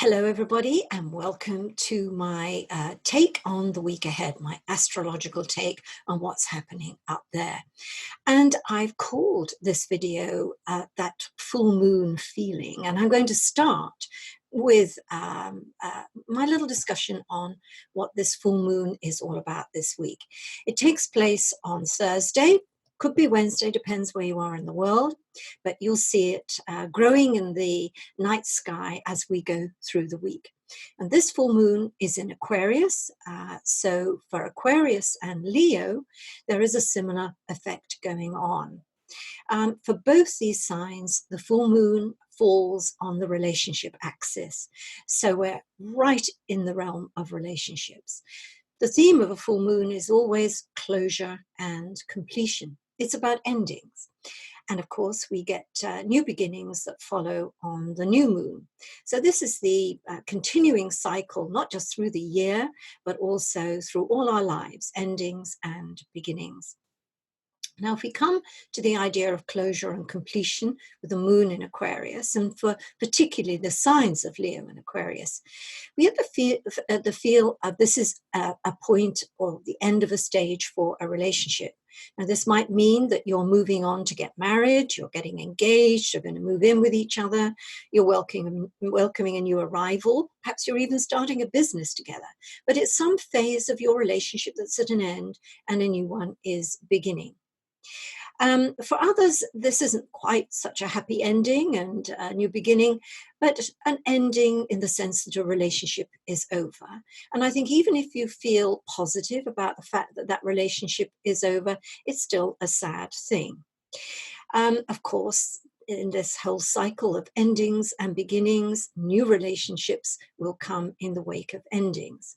Hello, everybody, and welcome to my take on the week ahead, my astrological take on what's happening up there. And I've called this video that full moon feeling, and I'm going to start with my little discussion on what this full moon is all about this week. It takes place on Thursday. Could be Wednesday, depends where you are in the world, but you'll see it growing in the night sky as we go through the week. And this full moon is in Aquarius. So for Aquarius and Leo, there is a similar effect going on. For both these signs, the full moon falls on the relationship axis. So we're right in the realm of relationships. The theme of a full moon is always closure and completion. It's about endings. And of course, we get new beginnings that follow on the new moon. So this is the continuing cycle, not just through the year, but also through all our lives, endings and beginnings. Now, if we come to the idea of closure and completion with the moon in Aquarius, and for particularly the signs of Leo and Aquarius, we have the feel of this is a point or the end of a stage for a relationship. Now, this might mean that you're moving on to get married, you're getting engaged, you're going to move in with each other, you're welcoming a new arrival, perhaps you're even starting a business together. But it's some phase of your relationship that's at an end and a new one is beginning. For others, this isn't quite such a happy ending and a new beginning, but an ending in the sense that a relationship is over. And I think even if you feel positive about the fact that that relationship is over, it's still a sad thing. Of course, in this whole cycle of endings and beginnings, new relationships will come in the wake of endings.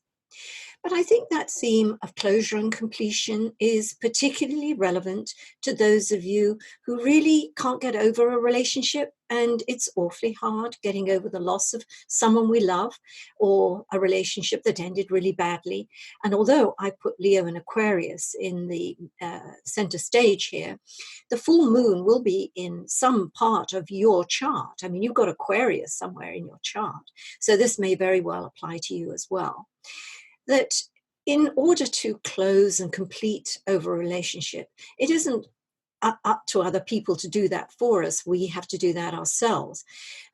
But I think that theme of closure and completion is particularly relevant to those of you who really can't get over a relationship, and it's awfully hard getting over the loss of someone we love or a relationship that ended really badly. And although I put Leo and Aquarius in the center stage here, the full moon will be in some part of your chart. I mean, you've got Aquarius somewhere in your chart, so this may very well apply to you as well. That in order to close and complete over a relationship, it isn't up to other people to do that for us. We have to do that ourselves.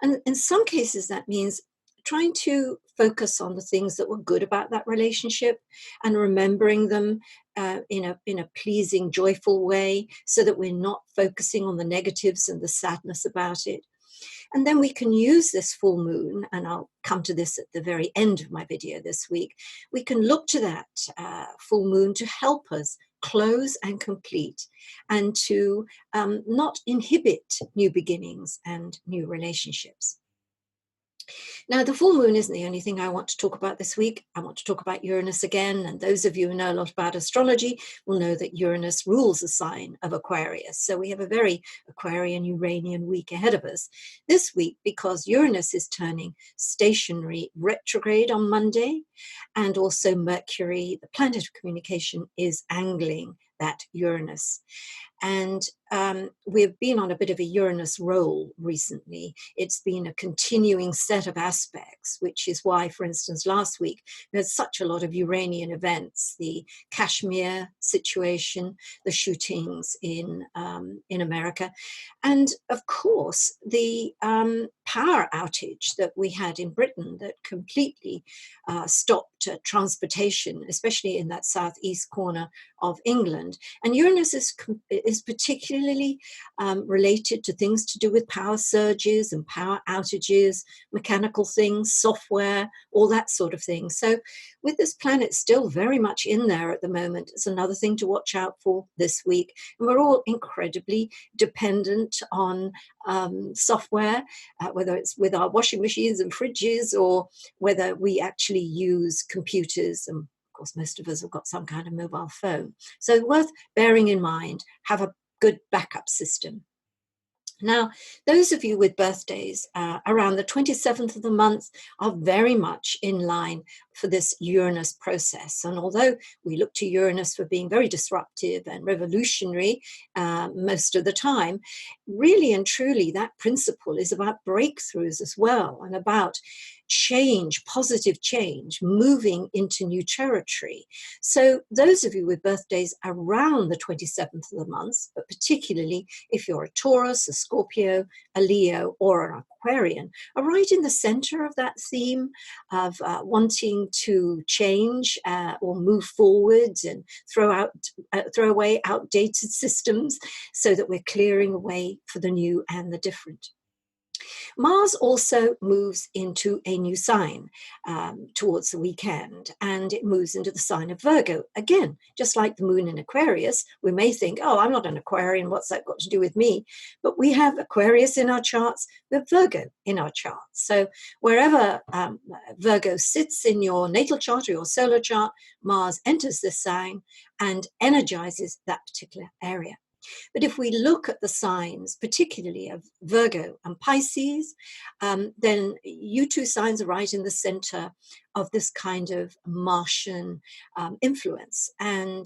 And in some cases, that means trying to focus on the things that were good about that relationship and remembering them in a pleasing, joyful way so that we're not focusing on the negatives and the sadness about it. And then we can use this full moon, and I'll come to this at the very end of my video this week. We can look to that full moon to help us close and complete and to not inhibit new beginnings and new relationships. Now, the full moon isn't the only thing I want to talk about this week. I want to talk about Uranus again, and those of you who know a lot about astrology will know that Uranus rules the sign of Aquarius. So we have a very Aquarian-Uranian week ahead of us this week because Uranus is turning stationary-retrograde on Monday, and also Mercury, the planet of communication, is angling that Uranus. And we've been on a bit of a Uranus roll recently. It's been a continuing set of aspects, which is why, for instance, last week, there's such a lot of Uranian events, the Kashmir situation, the shootings in America, and of course, the power outage that we had in Britain that completely stopped transportation, especially in that southeast corner of England. And Uranus is particularly related to things to do with power surges and power outages, mechanical things, software, all that sort of thing. So with this planet still very much in there at the moment, it's another thing to watch out for this week. And we're all incredibly dependent on software, whether it's with our washing machines and fridges or whether we actually use computers. And of course, most of us have got some kind of mobile phone. So worth bearing in mind, have a good backup system. Now, those of you with birthdays around the 27th of the month are very much in line for this Uranus process. And although we look to Uranus for being very disruptive and revolutionary most of the time, really and truly that principle is about breakthroughs as well, and about change, positive change, moving into new territory. So those of you with birthdays around the 27th of the month, but particularly if you're a Taurus, a Scorpio, a Leo, or an Aquarian, are right in the center of that theme of wanting to change or move forwards and throw away outdated systems so that we're clearing away for the new and the different. Mars also moves into a new sign towards the weekend, and it moves into the sign of Virgo. Again, just like the moon in Aquarius, we may think, oh, I'm not an Aquarian, what's that got to do with me? But we have Aquarius in our charts, we have Virgo in our charts. So wherever Virgo sits in your natal chart or your solar chart, Mars enters this sign and energizes that particular area. But if we look at the signs, particularly of Virgo and Pisces, then you two signs are right in the center of this kind of Martian influence. And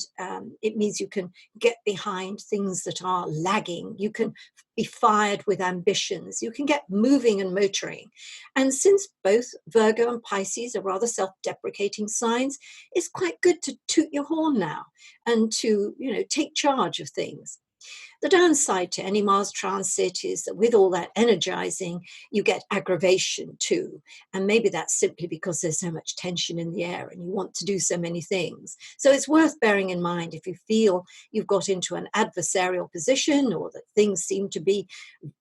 it means you can get behind things that are lagging. You can be fired with ambitions. You can get moving and motoring. And since both Virgo and Pisces are rather self-deprecating signs, it's quite good to toot your horn now and to, take charge of things. The downside to any Mars transit is that with all that energizing, you get aggravation too. And maybe that's simply because there's so much tension in the air and you want to do so many things. So it's worth bearing in mind if you feel you've got into an adversarial position or that things seem to be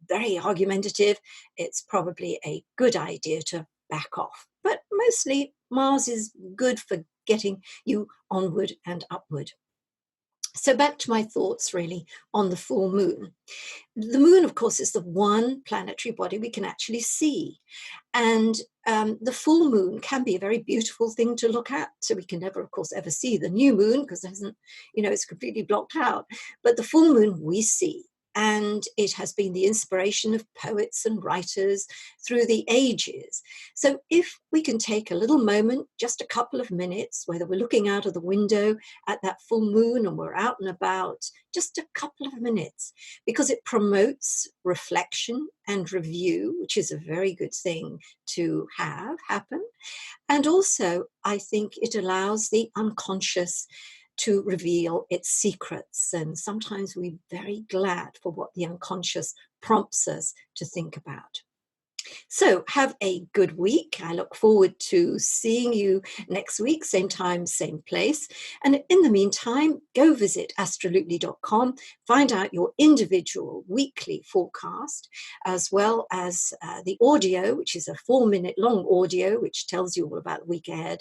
very argumentative, it's probably a good idea to back off. But mostly Mars is good for getting you onward and upward. So back to my thoughts really on the full moon. The moon, of course, is the one planetary body we can actually see. And the full moon can be a very beautiful thing to look at. So we can never, of course, ever see the new moon because it's completely blocked out. But the full moon we see. And it has been the inspiration of poets and writers through the ages. So if we can take a little moment, just a couple of minutes, whether we're looking out of the window at that full moon and we're out and about, just a couple of minutes, because it promotes reflection and review, which is a very good thing to have happen. And also, I think it allows the unconscious to reveal its secrets. And sometimes we're very glad for what the unconscious prompts us to think about. So have a good week. I look forward to seeing you next week, same time, same place. And in the meantime, go visit astrology.com, find out your individual weekly forecast, as well as the audio, which is a 4-minute long audio, which tells you all about the week ahead.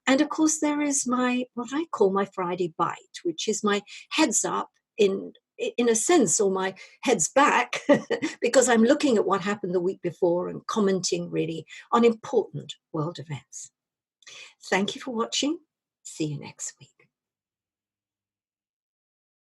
And of course, there is what I call my Friday bite, which is my heads up in a sense, or my head's back, because I'm looking at what happened the week before and commenting really on important world events. Thank you for watching. See you next week.